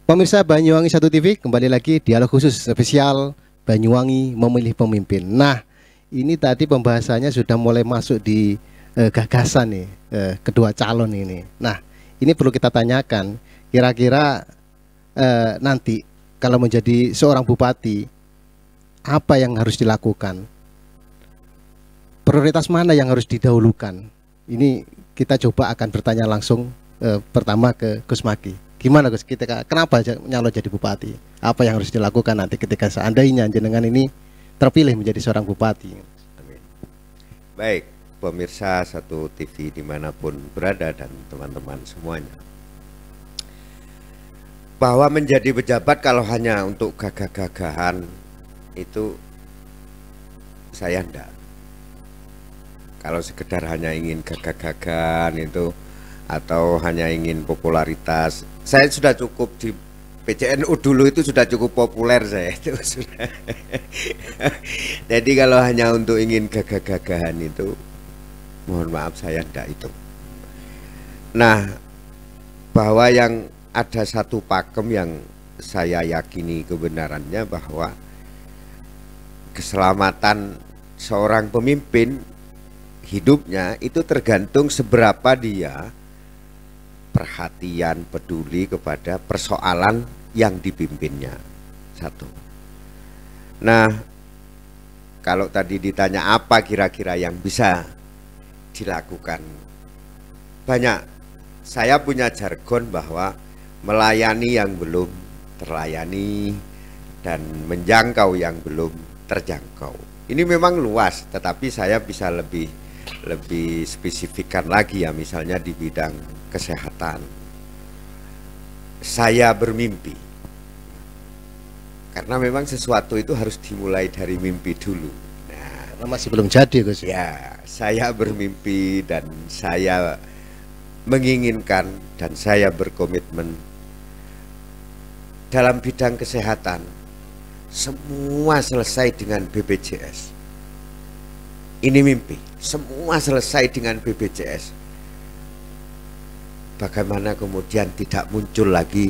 Pemirsa Banyuwangi Satu TV, kembali lagi dialog khusus spesial Banyuwangi memilih pemimpin. Nah, ini tadi pembahasannya sudah mulai masuk di gagasan nih, kedua calon ini. Nah, ini perlu kita tanyakan, kira-kira nanti kalau menjadi seorang bupati, apa yang harus dilakukan? Prioritas mana yang harus didahulukan? Ini kita coba akan bertanya langsung pertama ke Gus Maki. Gimana Gus, kenapa nyalon jadi bupati? Apa yang harus dilakukan nanti ketika seandainya jenengan ini terpilih menjadi seorang bupati? Amin. Baik, pemirsa Satu TV dimanapun berada dan teman-teman semuanya. Bahwa menjadi pejabat kalau hanya untuk gagah-gagahan itu saya enggak. Kalau sekedar hanya ingin gagah-gagahan itu atau hanya ingin popularitas, saya sudah cukup di PCNU dulu itu sudah cukup populer saya itu sudah. Jadi kalau hanya untuk ingin gagah-gagahan itu, mohon maaf saya enggak itu. Nah, bahwa yang ada satu pakem yang saya yakini kebenarannya bahwa keselamatan seorang pemimpin hidupnya itu tergantung seberapa dia perhatian, peduli kepada persoalan yang dipimpinnya. Satu. Nah, kalau tadi ditanya apa kira-kira yang bisa dilakukan, banyak. Saya punya jargon bahwa melayani yang belum terlayani dan menjangkau yang belum terjangkau. Ini memang luas, tetapi saya bisa lebih spesifikkan lagi ya, misalnya di bidang kesehatan. Saya bermimpi, karena memang sesuatu itu harus dimulai dari mimpi dulu. Nah, masih belum jadi Gus. Ya, saya bermimpi dan saya menginginkan dan saya berkomitmen dalam bidang kesehatan semua selesai dengan BPJS. Ini mimpi, semua selesai dengan BPJS. Bagaimana kemudian tidak muncul lagi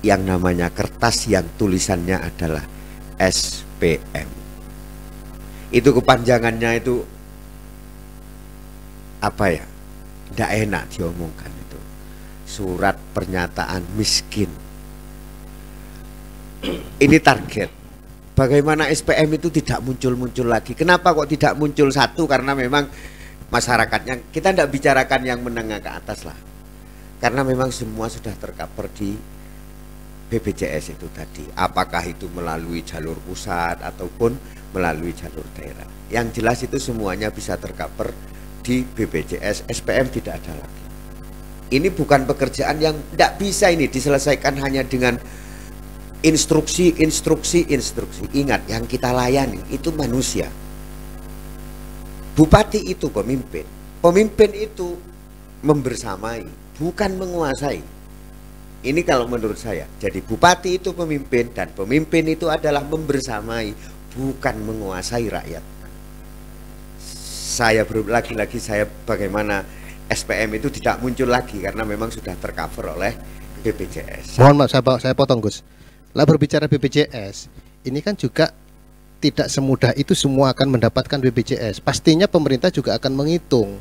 yang namanya kertas yang tulisannya adalah SPM. Itu kepanjangannya itu apa ya? Tidak enak diomongkan itu. Surat pernyataan miskin. Ini target. Bagaimana SPM itu tidak muncul-muncul lagi. Kenapa kok tidak muncul? Satu, karena memang masyarakatnya, kita tidak bicarakan yang menengah ke atas lah. Karena memang semua sudah tercover di BPJS itu tadi. Apakah itu melalui jalur pusat ataupun melalui jalur daerah. Yang jelas itu semuanya bisa tercover di BPJS. SPM tidak ada lagi. Ini bukan pekerjaan yang tidak bisa ini diselesaikan hanya dengan instruksi. Ingat, yang kita layani itu manusia. Bupati itu pemimpin. Pemimpin itu membersamai, bukan menguasai. Ini kalau menurut saya. Jadi bupati itu pemimpin dan pemimpin itu adalah membersamai, bukan menguasai rakyat. Saya lagi-lagi saya bagaimana SPM itu tidak muncul lagi karena memang sudah tercover oleh BPJS. Mohon maaf saya potong Gus. Lah berbicara BPJS, ini kan juga tidak semudah itu semua akan mendapatkan BPJS. Pastinya pemerintah juga akan menghitung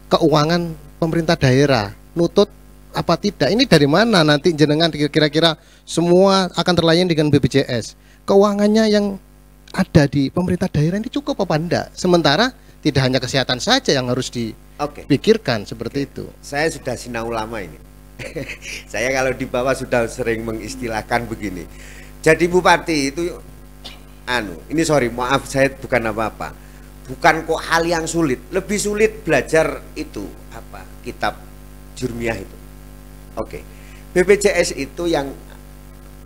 keuangan pemerintah daerah, nutut apa tidak. Ini dari mana nanti jenengan kira-kira semua akan terlayani dengan BPJS. Keuangannya yang ada di pemerintah daerah ini cukup apa enggak? Sementara tidak hanya kesehatan saja yang harus dipikirkan seperti itu. Saya sudah sinau lama ini. Saya kalau di bawah sudah sering mengistilahkan begini. Jadi bupati itu ini sorry, maaf saya bukan apa-apa. Bukan kok hal yang sulit, lebih sulit belajar itu apa? Kitab Jurmiyah itu. Oke. BPJS itu yang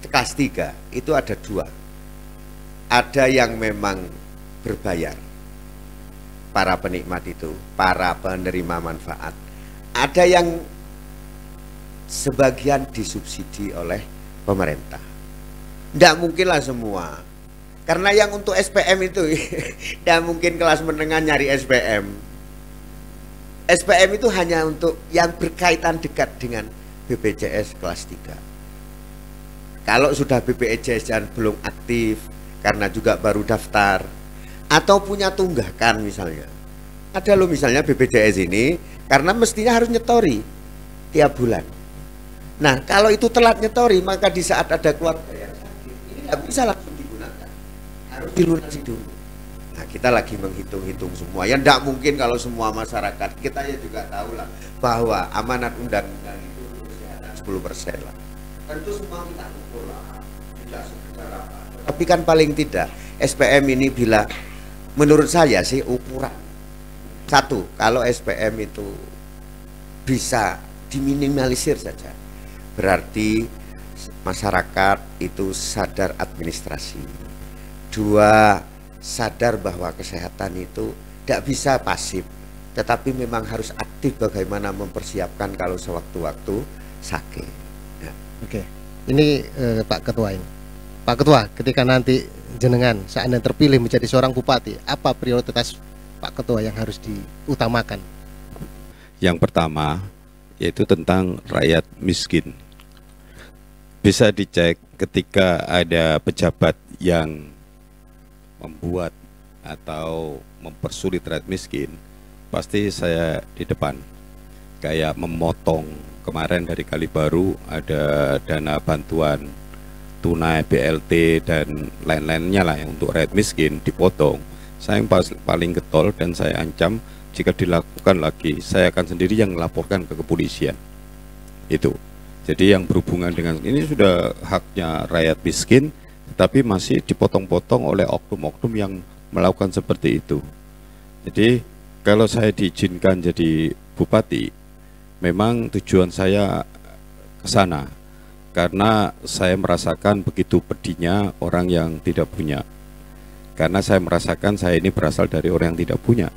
kelas 3 itu ada 2. Ada yang memang berbayar. Para penikmat itu, para penerima manfaat. Ada yang sebagian disubsidi oleh pemerintah. Tidak mungkinlah semua. Karena yang untuk SPM itu tidak mungkin kelas menengah nyari SPM. SPM itu hanya untuk yang berkaitan dekat dengan BPJS kelas 3. Kalau sudah BPJS dan belum aktif karena juga baru daftar atau punya tunggakan misalnya. Ada loh misalnya BPJS ini karena mestinya harus nyetori tiap bulan. Nah, kalau itu telat nyetori, maka di saat ada keluarga yang sakit, ini nggak bisa langsung digunakan, harus dilunasi dulu. Nah, kita lagi menghitung-hitung semua. Ya tidak mungkin kalau semua masyarakat, kita ya juga tahu lah bahwa amanat undang-undang itu 10% lah. Tentu semua kita ukur lah, tidak sebesar apa. Tapi kan paling tidak SPM ini bila menurut saya sih ukuran. Satu, kalau SPM itu bisa diminimalisir saja, berarti masyarakat itu sadar administrasi. Dua, sadar bahwa kesehatan itu tidak bisa pasif, tetapi memang harus aktif bagaimana mempersiapkan kalau sewaktu-waktu sakit. Ya. Oke, ini Pak Ketua ini. Pak Ketua, ketika nanti jenengan seandainya terpilih menjadi seorang bupati, apa prioritas Pak Ketua yang harus diutamakan? Yang pertama yaitu tentang rakyat miskin. Bisa dicek ketika ada pejabat yang membuat atau mempersulit rakyat miskin, pasti saya di depan. Kayak memotong kemarin dari Kalibaru ada dana bantuan tunai BLT dan lain-lainnya lah yang untuk rakyat miskin dipotong. Saya yang paling getol dan saya ancam jika dilakukan lagi saya akan sendiri yang melaporkan ke kepolisian. Itu. Jadi yang berhubungan dengan ini sudah haknya rakyat miskin, tetapi masih dipotong-potong oleh oknum-oknum yang melakukan seperti itu. Jadi kalau saya diizinkan jadi bupati, memang tujuan saya ke sana karena saya merasakan begitu pedihnya orang yang tidak punya. Karena saya merasakan saya ini berasal dari orang yang tidak punya.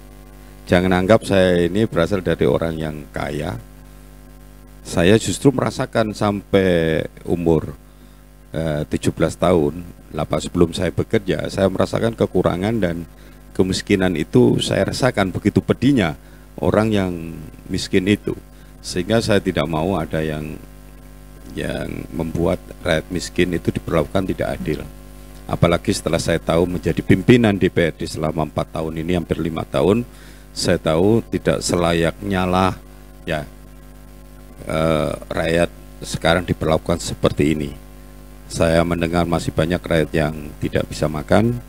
Jangan anggap saya ini berasal dari orang yang kaya. Saya justru merasakan sampai umur 17 tahun, sebelum saya bekerja, saya merasakan kekurangan dan kemiskinan itu saya rasakan begitu pedihnya orang yang miskin itu. Sehingga saya tidak mau ada yang membuat rakyat miskin itu diperlakukan tidak adil. Apalagi setelah saya tahu menjadi pimpinan DPRD selama 4 tahun ini, hampir 5 tahun, saya tahu tidak selayaknya lah ya rakyat sekarang diperlakukan seperti ini. Saya mendengar masih banyak rakyat yang tidak bisa makan,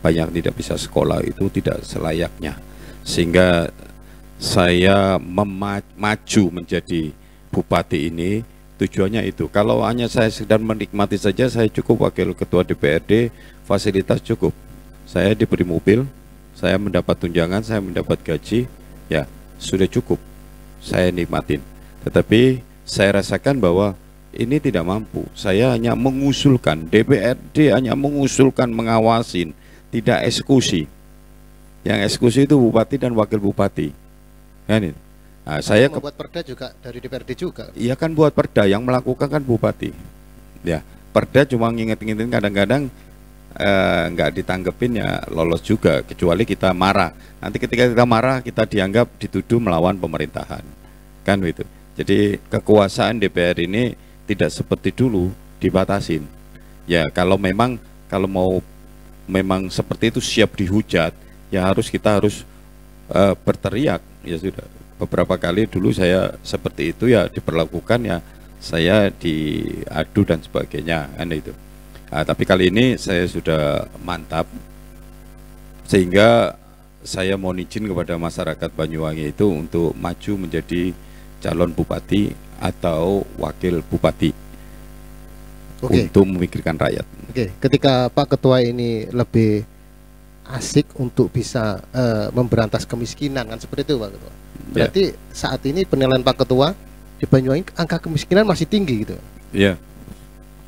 banyak tidak bisa sekolah, itu tidak selayaknya. Sehingga saya maju menjadi bupati ini tujuannya itu. Kalau hanya saya sedang menikmati saja, saya cukup wakil ketua DPRD, fasilitas cukup. Saya diberi mobil, saya mendapat tunjangan, saya mendapat gaji, ya sudah cukup. Saya nikmatin. Tetapi saya rasakan bahwa ini tidak mampu. Saya hanya mengusulkan, DPRD hanya mengusulkan, mengawasin, tidak eksekusi. Yang eksekusi itu bupati dan wakil bupati. Kan itu. Nah, saya membuat perda juga dari DPRD juga. Iya kan buat perda, yang melakukan kan bupati. Ya, perda cuma nginget-ngingetin, kadang-kadang nggak ditanggepin ya lolos juga, kecuali kita marah. Nanti ketika kita marah kita dianggap dituduh melawan pemerintahan. Kan itu. Jadi kekuasaan DPR ini tidak seperti dulu dibatasin. Ya kalau mau memang seperti itu siap dihujat, ya kita harus berteriak. Ya sudah. Beberapa kali dulu saya seperti itu ya diperlakukan, ya saya diadu dan sebagainya kan itu. Nah, tapi kali ini saya sudah mantap sehingga saya mohon izin kepada masyarakat Banyuwangi itu untuk maju menjadi calon bupati atau wakil bupati. Oke. Untuk memikirkan rakyat. Oke, ketika Pak Ketua ini lebih asik untuk bisa memberantas kemiskinan kan seperti itu Pak Ketua. Berarti saat ini penilaian Pak Ketua di Banyuwangi angka kemiskinan masih tinggi gitu. Iya.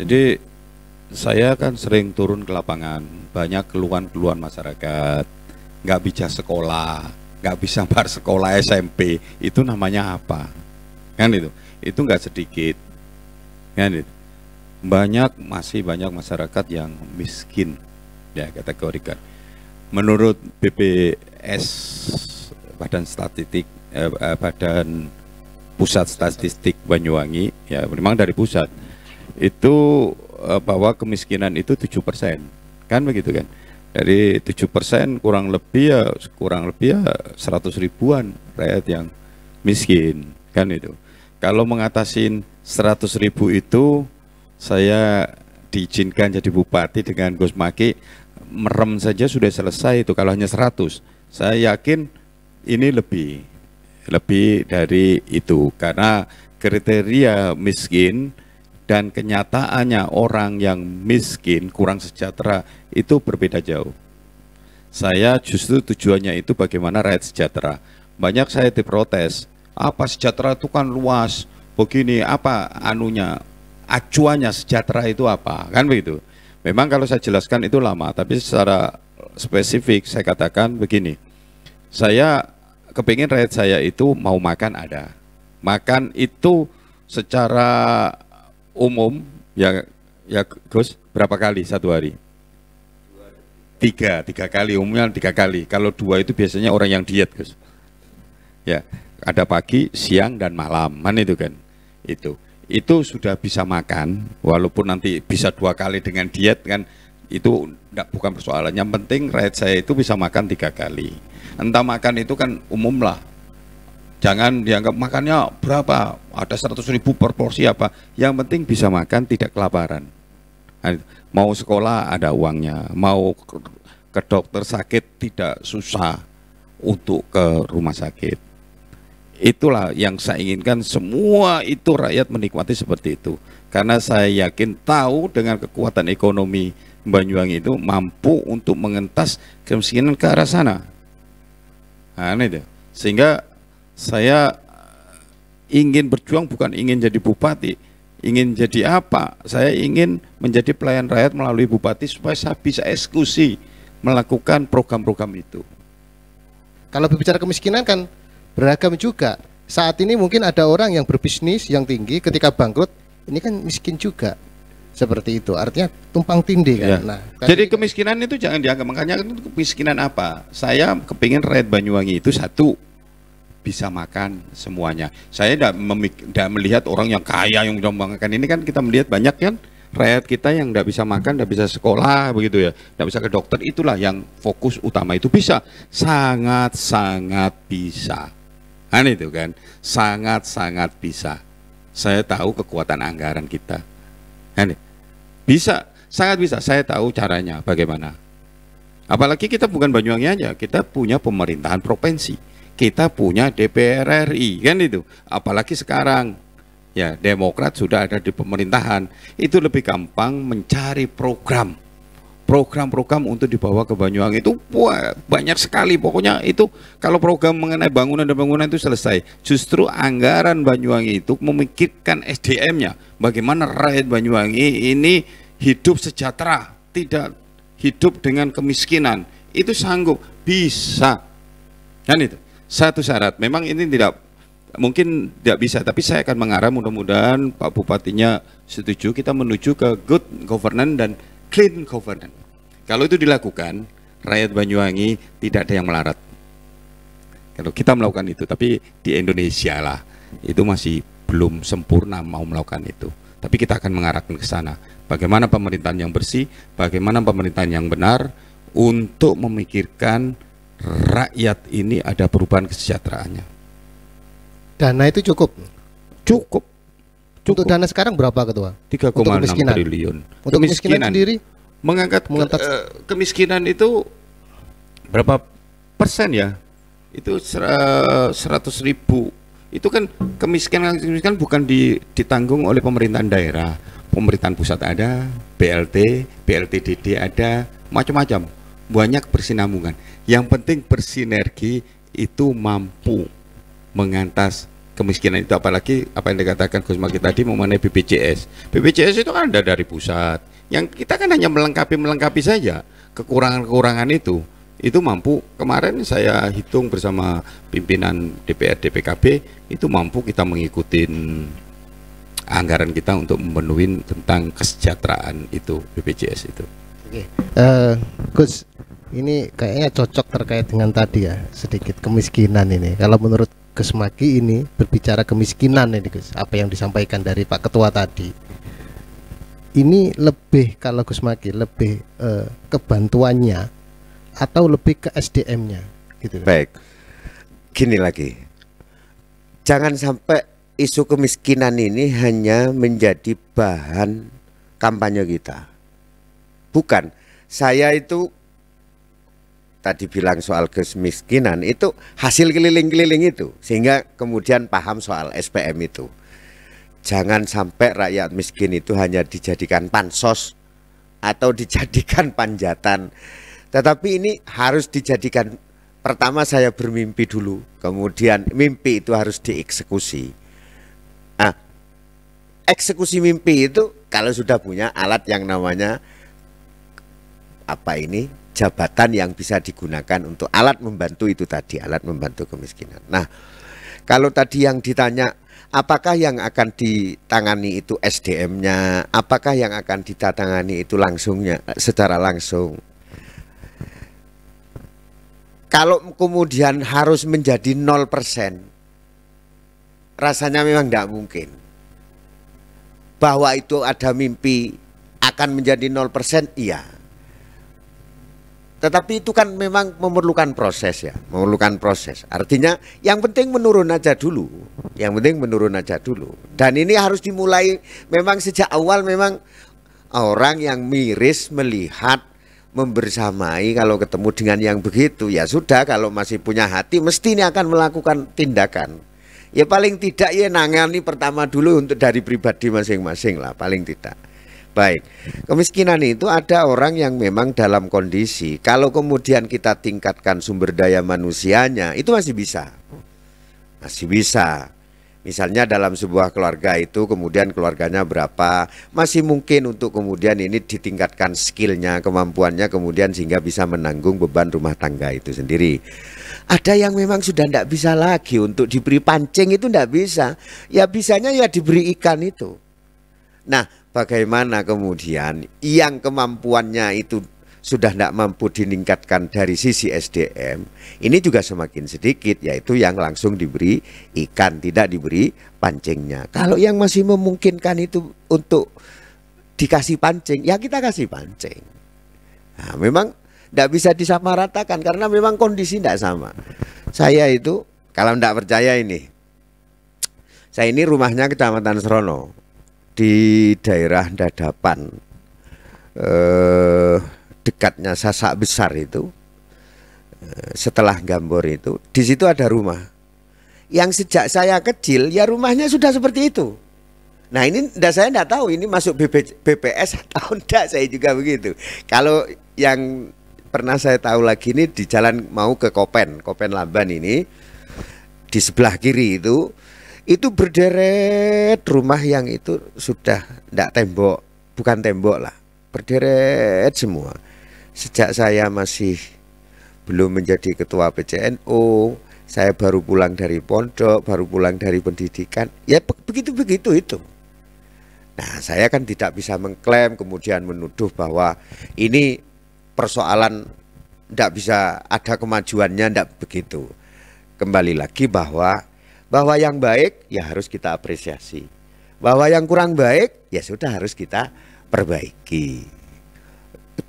Jadi saya kan sering turun ke lapangan, banyak keluhan-keluhan masyarakat, nggak bisa sekolah, nggak bisa bayar sekolah SMP, itu namanya apa? Kan itu nggak sedikit, kan itu. Masih banyak masyarakat yang miskin, ya kategorikan. Menurut BPS Badan Pusat Statistik Banyuwangi, ya memang dari pusat, itu bahwa kemiskinan itu 7%, kan begitu kan? Dari 7% kurang lebih ya 100 ribuan rakyat yang miskin, kan itu. Kalau mengatasin 100 ribu itu, saya diizinkan jadi bupati dengan Gus Maki, merem saja sudah selesai itu kalau hanya 100. Saya yakin ini lebih dari itu, karena kriteria miskin dan kenyataannya orang yang miskin kurang sejahtera itu berbeda jauh. Saya justru tujuannya itu bagaimana rakyat sejahtera. Banyak saya diprotes, apa sejahtera itu kan luas, begini apa anunya, acuannya sejahtera itu apa, kan begitu. Memang kalau saya jelaskan itu lama, tapi secara spesifik saya katakan begini, saya kepingin rakyat saya itu mau makan ada, makan itu secara umum ya Gus, berapa kali satu hari? Tiga kali, umumnya 3 kali. Kalau 2 itu biasanya orang yang diet, Gus. Ya, ada pagi, siang dan malam, kan itu kan. Itu sudah bisa makan, walaupun nanti bisa 2 kali dengan diet kan, itu bukan persoalan. Yang penting rakyat saya itu bisa makan 3 kali. Entah makan itu kan umum lah. Jangan dianggap makannya berapa, ada 100 ribu per porsi apa. Yang penting bisa makan, tidak kelaparan. Mau sekolah ada uangnya, mau ke dokter sakit tidak susah untuk ke rumah sakit. Itulah yang saya inginkan, semua itu rakyat menikmati seperti itu. Karena saya yakin tahu dengan kekuatan ekonomi Banyuwangi itu mampu untuk mengentas kemiskinan ke arah sana. Nah, itu. Sehingga saya ingin berjuang, bukan ingin jadi bupati, ingin jadi apa? Saya ingin menjadi pelayan rakyat melalui bupati supaya saya bisa eksekusi melakukan program-program itu. Kalau berbicara kemiskinan kan beragam juga. Saat ini mungkin ada orang yang berbisnis yang tinggi, ketika bangkrut ini kan miskin juga. Seperti itu, artinya tumpang tindih kan. Ya. Nah, jadi kemiskinan itu jangan dianggap, makanya kemiskinan apa? Saya kepingin rakyat Banyuwangi itu satu, bisa makan semuanya. Saya tidak melihat orang yang kaya yang makan. Ini kan kita melihat banyak kan rakyat kita yang tidak bisa makan, tidak bisa sekolah begitu ya, tidak bisa ke dokter. Itulah yang fokus utama itu bisa, sangat bisa. Kan itu kan, sangat bisa. Saya tahu kekuatan anggaran kita. Kan bisa, sangat bisa. Saya tahu caranya bagaimana. Apalagi kita bukan Banyuwangi aja, kita punya pemerintahan provinsi. Kita punya DPR RI, kan itu. Apalagi sekarang, ya Demokrat sudah ada di pemerintahan. Itu lebih gampang mencari program untuk dibawa ke Banyuwangi. Itu banyak sekali. Pokoknya itu kalau program mengenai bangunan dan bangunan itu selesai. Justru anggaran Banyuwangi itu memikirkan SDM-nya. Bagaimana rakyat Banyuwangi ini hidup sejahtera, tidak hidup dengan kemiskinan. Itu sanggup, bisa. Kan itu. Satu syarat, memang ini mungkin tidak bisa, tapi saya akan mengarah, mudah-mudahan Pak Bupatinya setuju, kita menuju ke good governance dan clean governance. Kalau itu dilakukan, rakyat Banyuwangi tidak ada yang melarat. Kalau kita melakukan itu, tapi di Indonesia lah, itu masih belum sempurna mau melakukan itu. Tapi kita akan mengarahkan ke sana. Bagaimana pemerintahan yang bersih, bagaimana pemerintahan yang benar untuk memikirkan rakyat ini ada perubahan kesejahteraannya. Dana itu cukup. Untuk dana sekarang berapa Ketua? 3,6 triliun. Untuk kemiskinan sendiri? Mengangkat kemiskinan itu berapa persen ya? Itu 100 ribu. Itu kan kemiskinan bukan ditanggung oleh pemerintahan daerah. Pemerintahan pusat ada, BLT, BLTDD ada, macam-macam. Banyak bersinambungan. Yang penting bersinergi itu mampu mengantas kemiskinan itu. Apalagi apa yang dikatakan Gus Maki tadi mengenai BPJS. BPJS itu kan ada dari pusat. Yang kita kan hanya melengkapi saja kekurangan-kekurangan itu. Itu mampu. Kemarin saya hitung bersama pimpinan DPR DPKB, itu mampu kita mengikuti anggaran kita untuk memenuhi tentang kesejahteraan itu BPJS itu. Oke. Gus, ini kayaknya cocok terkait dengan tadi ya, sedikit kemiskinan ini. Kalau menurut Gus Maki ini berbicara kemiskinan ini Gus, apa yang disampaikan dari Pak Ketua tadi. ini lebih, kalau Gus Maki lebih ke bantuannya atau lebih ke SDM-nya gitu. Baik, gini lagi, jangan sampai isu kemiskinan ini hanya menjadi bahan kampanye kita. Bukan, saya itu tadi bilang soal kemiskinan itu hasil keliling-keliling itu, sehingga kemudian paham soal SPM itu. Jangan sampai rakyat miskin itu hanya dijadikan pansos atau dijadikan panjatan. Tetapi ini harus dijadikan, pertama saya bermimpi dulu, kemudian mimpi itu harus dieksekusi. Nah, eksekusi mimpi itu kalau sudah punya alat yang namanya jabatan yang bisa digunakan untuk alat membantu itu tadi, alat membantu kemiskinan. Nah, kalau tadi yang ditanya apakah yang akan ditangani itu SDM-nya, apakah yang akan ditangani itu langsungnya, secara langsung. Kalau kemudian harus menjadi 0%, rasanya memang tidak mungkin. Bahwa itu ada mimpi akan menjadi 0%, iya. Tetapi itu kan memang memerlukan proses ya, memerlukan proses. Artinya yang penting menurun aja dulu, yang penting menurun aja dulu. Dan ini harus dimulai memang sejak awal, memang orang yang miris melihat, membersamai kalau ketemu dengan yang begitu, ya sudah, kalau masih punya hati mesti ini akan melakukan tindakan. Ya paling tidak ya nangani pertama dulu untuk dari pribadi masing-masing lah, paling tidak. Baik, kemiskinan itu ada orang yang memang dalam kondisi, kalau kemudian kita tingkatkan sumber daya manusianya, itu masih bisa. Masih bisa. Misalnya dalam sebuah keluarga itu kemudian keluarganya berapa, masih mungkin untuk kemudian ini ditingkatkan skillnya, kemampuannya, kemudian sehingga bisa menanggung beban rumah tangga itu sendiri. Ada yang memang sudah tidak bisa lagi untuk diberi pancing, itu tidak bisa. Ya bisanya ya diberi ikan itu. Nah, bagaimana kemudian yang kemampuannya itu sudah tidak mampu meningkatkan dari sisi SDM, ini juga semakin sedikit, yaitu yang langsung diberi ikan, tidak diberi pancingnya. Kalau yang masih memungkinkan itu untuk dikasih pancing, ya kita kasih pancing. Nah, memang tidak bisa disamaratakan karena memang kondisi tidak sama. Saya itu, kalau tidak percaya ini, saya ini rumahnya Kecamatan Serono, di daerah Dadapan, dekatnya Sasak Besar itu, setelah Gambor itu, di situ ada rumah yang sejak saya kecil ya rumahnya sudah seperti itu. Nah ini saya tidak tahu ini masuk BPS atau tidak, saya juga begitu. Kalau yang pernah saya tahu lagi ini di jalan mau ke Kopen Lamban ini, di sebelah kiri itu berderet rumah yang itu sudah tidak tembok, bukan tembok lah, berderet semua. Sejak saya masih belum menjadi ketua PCNU, saya baru pulang dari pondok, baru pulang dari pendidikan, ya begitu-begitu itu. Nah saya kan tidak bisa mengklaim kemudian menuduh bahwa ini persoalan tidak bisa ada kemajuannya, tidak begitu. Kembali lagi bahwa yang baik ya harus kita apresiasi, bahwa yang kurang baik ya sudah harus kita perbaiki.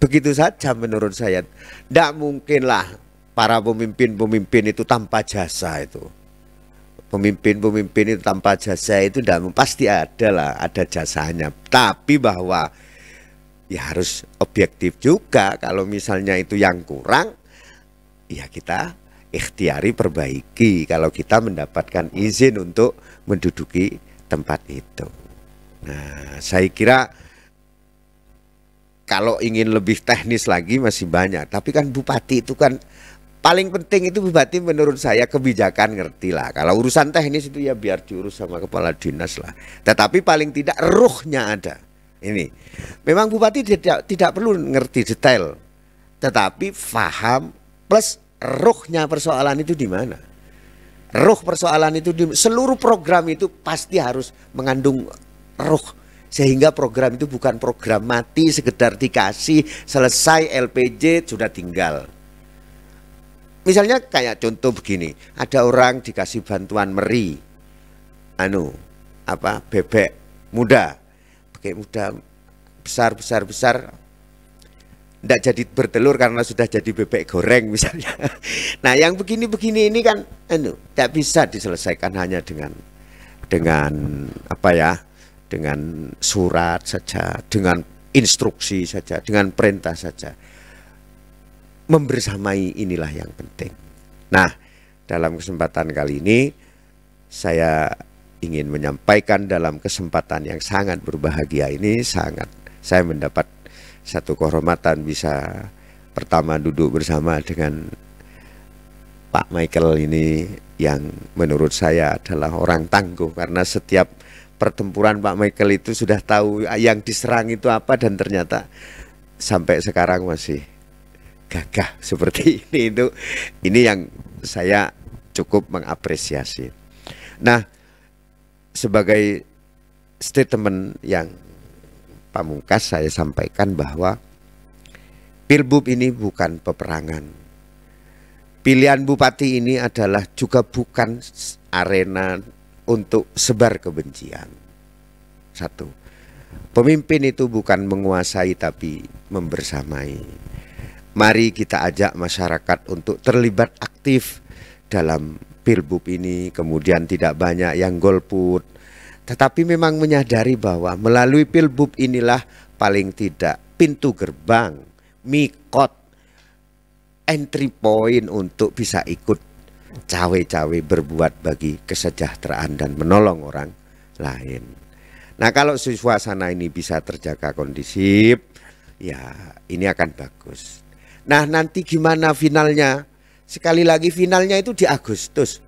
Begitu saja menurut saya. Tidak mungkinlah para pemimpin itu tanpa jasa itu. Pemimpin itu tanpa jasa itu pasti ada jasanya. Tapi bahwa ya harus objektif juga, kalau misalnya itu yang kurang ya kita ikhtiari perbaiki kalau kita mendapatkan izin untuk menduduki tempat itu. Nah, saya kira kalau ingin lebih teknis lagi masih banyak, tapi kan bupati itu kan paling penting, itu bupati menurut saya kebijakan ngerti lah. Kalau urusan teknis itu ya biar diurus sama kepala dinas lah. Tetapi paling tidak ruhnya ada. Ini memang bupati tidak perlu ngerti detail, tetapi paham plus ruhnya persoalan itu di mana. Ruh persoalan itu seluruh program itu pasti harus mengandung ruh, sehingga program itu bukan program mati sekedar dikasih selesai LPJ sudah tinggal. Misalnya kayak contoh begini, ada orang dikasih bantuan meri, bebek muda, besar, tidak jadi bertelur karena sudah jadi bebek goreng misalnya. Nah, yang begini-begini ini kan tidak bisa diselesaikan hanya dengan apa ya, dengan surat saja, dengan instruksi saja, dengan perintah saja. Membersamai inilah yang penting. Nah, dalam kesempatan kali ini saya ingin menyampaikan, dalam kesempatan yang sangat berbahagia ini, saya mendapat satu kehormatan bisa pertama duduk bersama dengan Pak Michael ini, yang menurut saya adalah orang tangguh, karena setiap pertempuran Pak Michael itu sudah tahu yang diserang itu apa, dan ternyata sampai sekarang masih gagah seperti ini. Ini yang saya cukup mengapresiasi. Nah, sebagai statement yang pamungkas, saya sampaikan bahwa Pilbub ini bukan peperangan. Pilihan bupati ini adalah juga bukan arena untuk sebar kebencian. Satu, pemimpin itu bukan menguasai tapi membersamai. Mari kita ajak masyarakat untuk terlibat aktif dalam Pilbub ini. Kemudian tidak banyak yang golput, tetapi memang menyadari bahwa melalui Pilbub inilah paling tidak pintu gerbang, mikot, entry point untuk bisa ikut cawe-cawe berbuat bagi kesejahteraan dan menolong orang lain. Nah, kalau suasana ini bisa terjaga kondisif, ya ini akan bagus. Nah, nanti gimana finalnya? Sekali lagi finalnya itu di Agustus.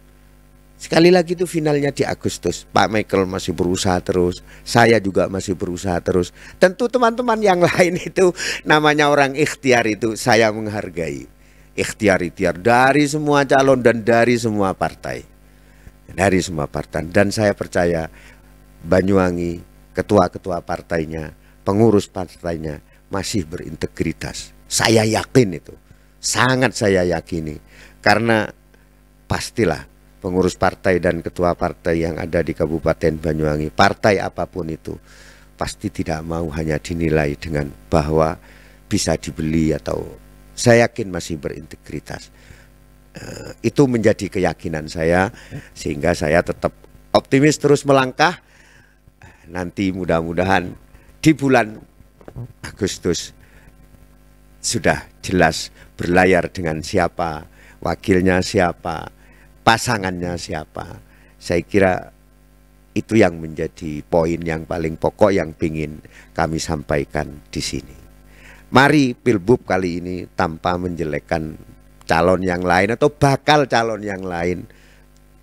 Sekali lagi itu finalnya di Agustus. Pak Michael masih berusaha terus, saya juga masih berusaha terus. Tentu teman-teman yang lain itu namanya orang ikhtiar, itu saya menghargai. Ikhtiar dari semua calon dan dari semua partai. Dari semua partai. Dan saya percaya Banyuwangi, ketua-ketua partainya, pengurus partainya masih berintegritas. Saya yakin itu. Sangat saya yakini. Karena pastilah pengurus partai dan ketua partai yang ada di Kabupaten Banyuwangi, partai apapun itu, pasti tidak mau hanya dinilai dengan bahwa bisa dibeli, atau saya yakin masih berintegritas. Itu menjadi keyakinan saya, sehingga saya tetap optimis terus melangkah. Nanti mudah-mudahan di bulan Agustus sudah jelas berlayar dengan siapa, wakilnya siapa, pasangannya siapa. Saya kira itu yang menjadi poin yang paling pokok yang ingin kami sampaikan di sini. Mari Pilbub kali ini tanpa menjelekkan calon yang lain atau bakal calon yang lain,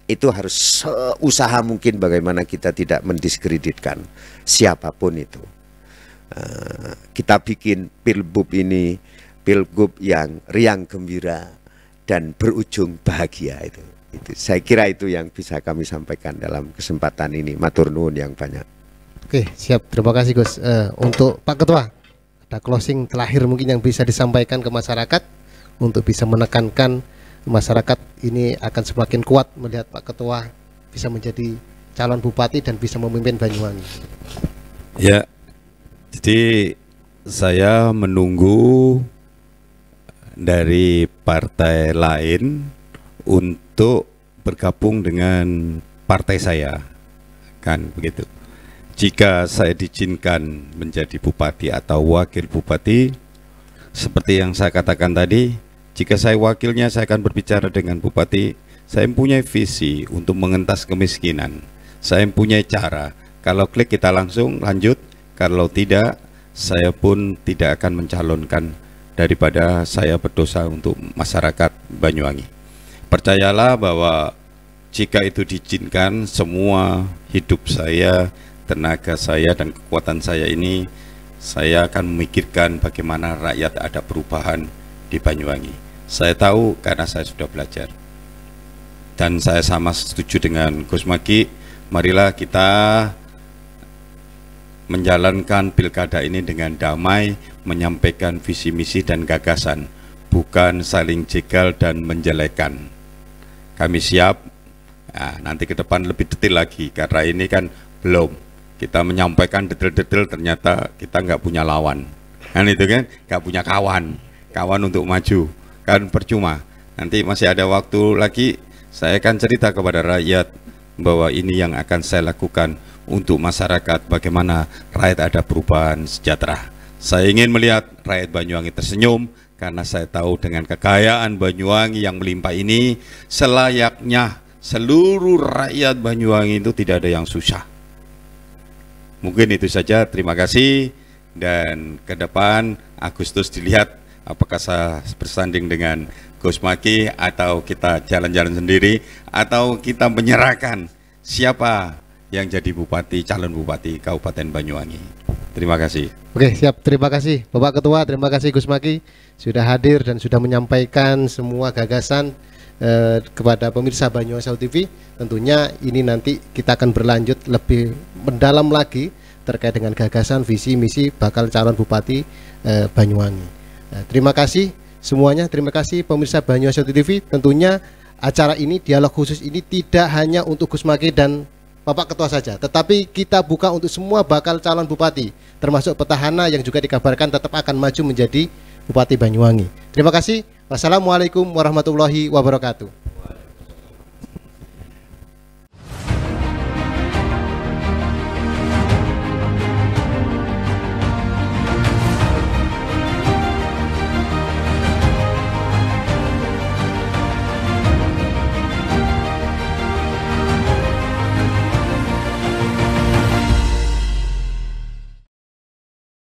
itu harus seusaha mungkin bagaimana kita tidak mendiskreditkan siapapun itu. Kita bikin Pilbub ini Pilgub yang riang gembira dan berujung bahagia. Itu saya kira itu yang bisa kami sampaikan dalam kesempatan ini. Matur nuwun yang banyak. Oke, siap. Terima kasih Gus. Untuk Pak Ketua, ada closing terakhir mungkin yang bisa disampaikan ke masyarakat untuk bisa menekankan masyarakat ini akan semakin kuat melihat Pak Ketua bisa menjadi calon bupati dan bisa memimpin Banyuwangi. Ya, jadi saya menunggu dari partai lain untuk bergabung dengan partai saya, kan begitu. Jika saya diizinkan menjadi bupati atau wakil bupati, seperti yang saya katakan tadi, jika saya wakilnya saya akan berbicara dengan bupati. Saya mempunyai visi untuk mengentas kemiskinan. Saya mempunyai cara, kalau klik kita langsung lanjut, kalau tidak saya pun tidak akan mencalonkan daripada saya berdosa untuk masyarakat Banyuwangi. Percayalah bahwa jika itu diizinkan, semua hidup saya, tenaga saya dan kekuatan saya ini, saya akan memikirkan bagaimana rakyat ada perubahan di Banyuwangi. Saya tahu karena saya sudah belajar. Dan saya sama setuju dengan Gus Maki, marilah kita menjalankan pilkada ini dengan damai, menyampaikan visi misi dan gagasan, bukan saling jegal dan menjelekan. Kami siap. Nah, nanti ke depan lebih detail lagi karena ini kan belum. Kita menyampaikan detail-detail, ternyata kita nggak punya lawan. Kan itu kan, nggak punya kawan untuk maju, kan percuma. Nanti masih ada waktu lagi, saya akan cerita kepada rakyat bahwa ini yang akan saya lakukan untuk masyarakat, bagaimana rakyat ada perubahan sejahtera. Saya ingin melihat rakyat Banyuwangi tersenyum, karena saya tahu dengan kekayaan Banyuwangi yang melimpah ini, selayaknya seluruh rakyat Banyuwangi itu tidak ada yang susah. Mungkin itu saja, terima kasih. Dan ke depan Agustus dilihat apakah saya bersanding dengan Gus Maki, atau kita jalan-jalan sendiri, atau kita menyerahkan siapa yang jadi bupati, calon bupati Kabupaten Banyuwangi. Terima kasih. Oke, siap. Terima kasih Bapak Ketua, terima kasih Gus Maki sudah hadir dan sudah menyampaikan semua gagasan kepada pemirsa Banyuwangi Show TV. Tentunya ini nanti kita akan berlanjut lebih mendalam lagi terkait dengan gagasan, visi, misi bakal calon bupati Banyuwangi. Terima kasih semuanya, terima kasih pemirsa Banyuwangi Show TV. Tentunya acara ini, dialog khusus ini tidak hanya untuk Gus Maki dan Bapak Ketua saja, tetapi kita buka untuk semua bakal calon bupati, termasuk petahana yang juga dikabarkan tetap akan maju menjadi Bupati Banyuwangi. Terima kasih. Wassalamualaikum warahmatullahi wabarakatuh.